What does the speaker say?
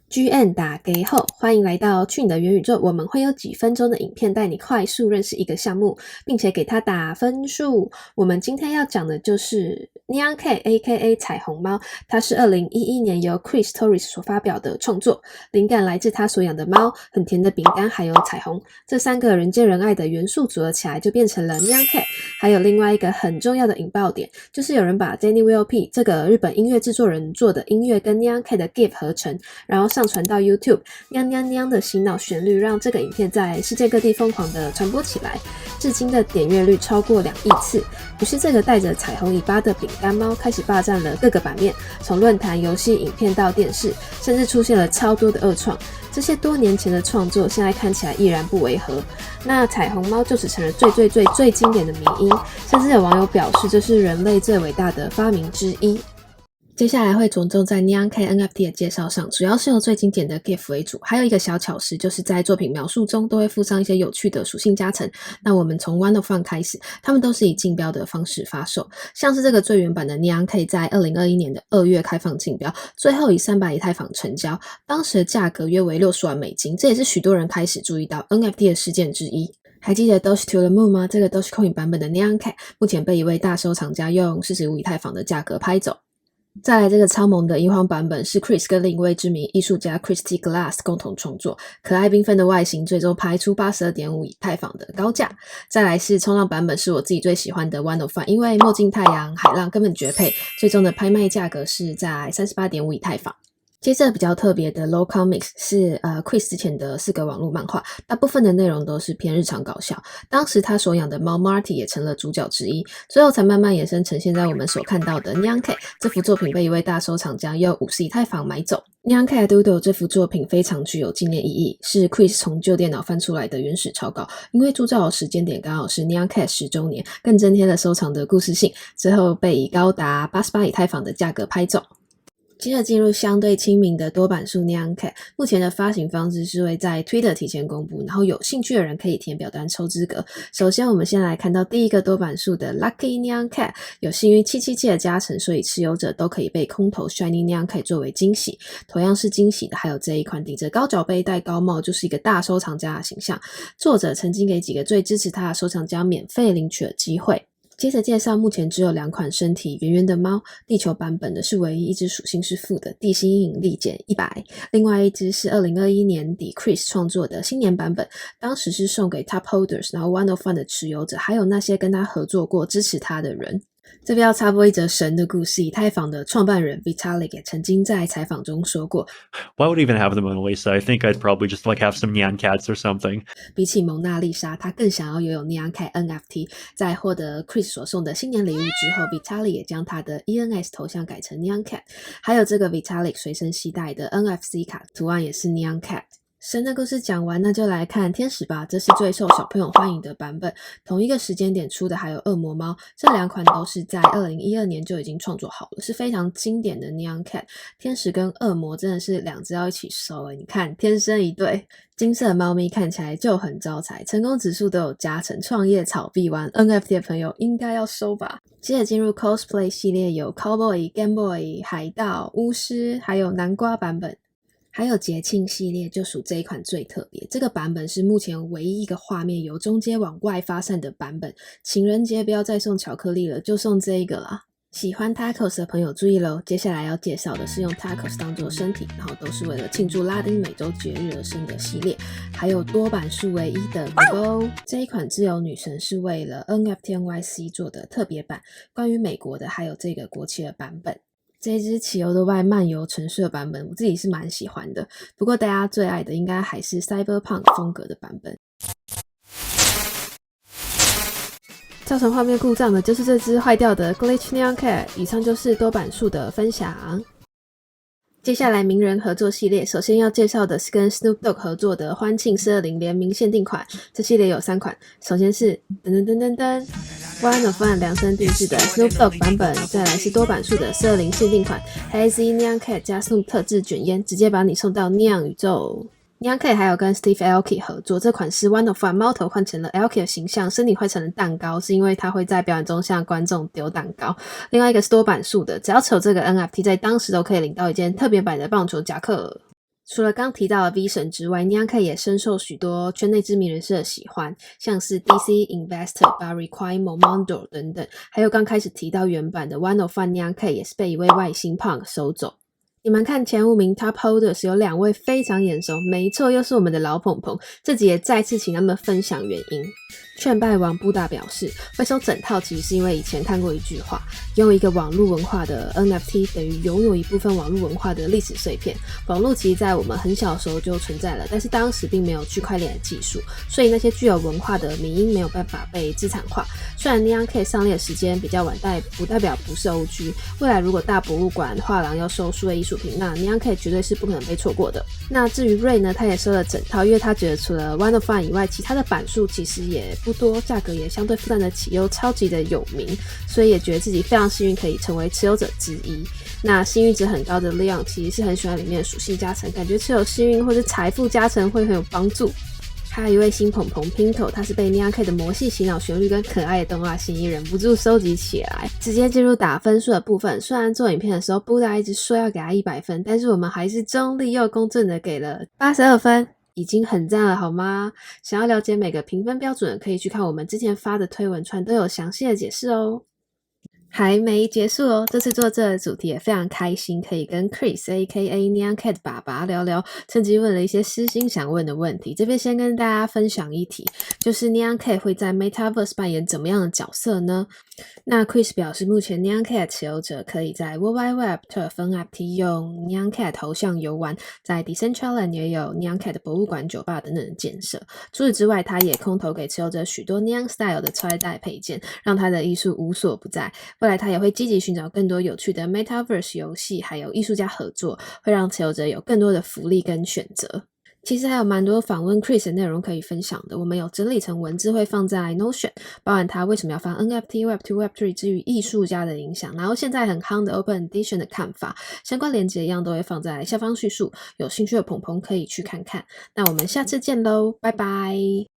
GN 打给后，欢迎来到去你的元宇宙。我们会有几分钟的影片带你快速认识一个项目，并且给它打分数。我们今天要讲的就是 Nyan Cat aka 彩虹猫，它是2011年由 Chris Torres 所发表的创作，灵感来自他所养的猫、很甜的饼干还有彩虹，这三个人见人爱的元素组合起来就变成了 Nyan Cat。还有另外一个很重要的引爆点，就是有人把 Danny Will.P 这个日本音乐制作人做的音乐跟 Nyan Cat 的 GIF 合成，然后上传到 YouTube， 喵喵喵的洗脑旋律让这个影片在世界各地疯狂的传播起来，至今的点阅率超过2亿次。于是这个带着彩虹尾巴的饼干猫开始霸占了各个版面，从论坛、游戏、影片到电视，甚至出现了超多的二创。这些多年前的创作现在看起来依然不违和，那彩虹猫就只成了最经典的迷因，甚至有网友表示这是人类最伟大的发明之一。接下来会着重在 Nyan Cat NFT 的介绍上，主要是由最经典的 GIF 为主，还有一个小巧思，就是在作品描述中都会附上一些有趣的属性加成。那我们从 One of One 开始，他们都是以竞标的方式发售，像是这个最原版的 Nyan Cat 在2021年的2月开放竞标，最后以300以太坊成交，当时的价格约为$60万，这也是许多人开始注意到 NFT 的事件之一。还记得 Doge to the Moon 吗？这个 Dogecoin 版本的 Nyan Cat 目前被一位大收藏家用45以太坊的价格拍走。再来这个超萌的一荒版本是 Chris 跟另一位知名艺术家 Christy Glass 共同创作，可爱缤纷的外形最终拍出 82.5 以太坊的高价。再来是冲浪版本，是我自己最喜欢的 One of One， 因为墨镜太阳、海浪根本绝配，最终的拍卖价格是在 38.5 以太坊。接着比较特别的 Low Comics 是Chris 之前的4个网络漫画，大部分的内容都是偏日常搞笑，当时他所养的猫 Marty 也成了主角之一，最后才慢慢衍生成现在我们所看到的 Nyan Cat。 这幅作品被一位大收藏家用50以太坊买走。 Nyan Cat Doodle 这幅作品非常具有纪念意义，是 Chris 从旧电脑翻出来的原始草稿，因为铸造的时间点刚好是 Nyan Cat 10周年，更增添了收藏的故事性，最后被以高达88以太坊的价格拍走。接着进入相对亲民的多版数 Nyan Cat， 目前的发行方式是会在 Twitter 提前公布，然后有兴趣的人可以填表单抽资格。首先我们先来看到第一个多版数的 Lucky Nyan Cat， 有幸运777的加成，所以持有者都可以被空投 Shiny Nyan Cat 作为惊喜。同样是惊喜的还有这一款顶着高脚杯戴高帽，就是一个大收藏家的形象，作者曾经给几个最支持他的收藏家免费领取的机会。接着介绍目前只有2款身体圆圆的猫，地球版本的是唯一一只属性是负的地心引力减100，另外一只是2021年底 Chris 创作的新年版本，当时是送给 Top Holders， 然后 One of One 的持有者，还有那些跟他合作过支持他的人。这边要插播一则神的故事，以太坊的创办人 Vitalik 也曾经在采访中说过， Why would I even have the Mona Lisa? I think I'd probably just have some Nyan Cats or something. 比起蒙娜丽莎，他更想要拥有 Nyan Cat NFT。 在获得 Chris 所送的新年礼物之后， Vitalik 也将他的 ENS 头像改成 Nyan Cat， 还有这个 Vitalik 随身携带的 NFC 卡图案也是 Nyan Cat。神的故事讲完，那就来看天使吧，这是最受小朋友欢迎的版本。同一个时间点出的还有恶魔猫，这2款都是在2012年就已经创作好了，是非常经典的 Nyan Cat。 天使跟恶魔真的是2只要一起收你看天生一对。金色猫咪看起来就很招财，成功指数都有加成，创业炒币玩 NFT 的朋友应该要收吧。接着进入 Cosplay 系列，有 Cowboy、Game Boy、海盗、巫师，还有南瓜版本。还有节庆系列就属这一款最特别，这个版本是目前唯一一个画面由中间往外发散的版本，情人节不要再送巧克力了，就送这一个啦。喜欢 Tacos 的朋友注意咯，接下来要介绍的是用 Tacos 当作身体，然后都是为了庆祝拉丁美洲节日而生的系列，还有多版数唯一的 Go， 这一款自由女神是为了 NFT NYC 做的特别版，关于美国的还有这个国旗的版本。这一支骑游的外漫游城市的版本我自己是蛮喜欢的，不过大家最爱的应该还是 Cyberpunk 风格的版本。造成画面故障的就是这只坏掉的 Glitch Nyan Cat。 以上就是多版数的分享。接下来名人合作系列，首先要介绍的是跟 Snoop Dogg 合作的欢庆420联名限定款，这系列有3款，首先是One of One 量身定制的 Snoop Dogg 版本，再来是多版数的420限定款 Hazy Nyan Cat 加 Snoop 特制卷烟，直接把你送到 Nyan 宇宙。Nyan Cat 还有跟 Steve Aoki 合作，这款是 One of One 猫头换成了 Aoki 的形象，身体换成了蛋糕，是因为他会在表演中向观众丢蛋糕。另外一个是多版数的，只要持有这个 NFT 在当时都可以领到一件特别版的棒球夹克。除了刚提到的 V 神之外 Nyan Cat 也深受许多圈内知名人士的喜欢，像是 DC Investor、Barry Quimo、Mondo 等等，还有刚开始提到原版的 One of One Nyan Cat 也是被一位外星 Punk 收走。你们看前5名 Top Holders 有2位非常眼熟，没错，又是我们的老捧捧。这集也再次请他们分享原因。劝败王布大表示，会收整套其实是因为以前看过一句话，拥有一个网络文化的 NFT 等于拥有一部分网络文化的历史碎片。网络其实在我们很小的时候就存在了，但是当时并没有区块链的技术，所以那些具有文化的迷因没有办法被资产化。虽然 Nyan Cat 上列的时间比较晚，但不代表不是 OG。未来如果大博物馆画廊要收数位艺术品，那 Nyan Cat 绝对是不可能被错过的。那至于 Ray 呢，他也收了整套，因为他觉得除了 One of One 以外，其他的版数其实也不多，价格也相对负担得起，又超级的有名，所以也觉得自己非常幸运可以成为持有者之一。那幸运值很高的 Leon 其实是很喜欢里面的属性加成，感觉持有幸运或是财富加成会很有帮助。还有一位新捧捧 Pinto， 他是被 Nyan Cat 的魔系洗脑旋律跟可爱的动画吸引，忍不住收集起来。直接进入打分数的部分，虽然做影片的时候布达一直说要给他100分，但是我们还是中立又公正的给了82分，已经很赞了好吗？想要了解每个评分标准的，可以去看我们之前发的推文串，都有详细的解释哦。还没结束哦，这次做这个主题也非常开心，可以跟 Chris aka Nyan Cat 爸爸聊聊，趁机问了一些私心想问的问题。这边先跟大家分享一题，就是 Nyan Cat 会在 Metaverse 扮演怎么样的角色呢？那 Chris 表示，目前 Nyan Cat 持有者可以在 World Wide Web 特分 NFT 用 Nyan Cat 头像游玩，在 Decentraland 也有 Nyan Cat 博物馆、酒吧等等的建设。除此之外，他也空投给持有者许多 Nyan Style 的超代配件，让他的艺术无所不在。未来他也会积极寻找更多有趣的 Metaverse 游戏，还有艺术家合作，会让持有者有更多的福利跟选择。其实还有蛮多访问 Chris 的内容可以分享的，我们有整理成文字会放在 Notion， 包含他为什么要放 NFT、Web2、Web3 之于艺术家的影响，然后现在很夯的 Open Edition 的看法，相关连结一样都会放在下方叙述，有兴趣的朋友可以去看看。那我们下次见咯，拜拜。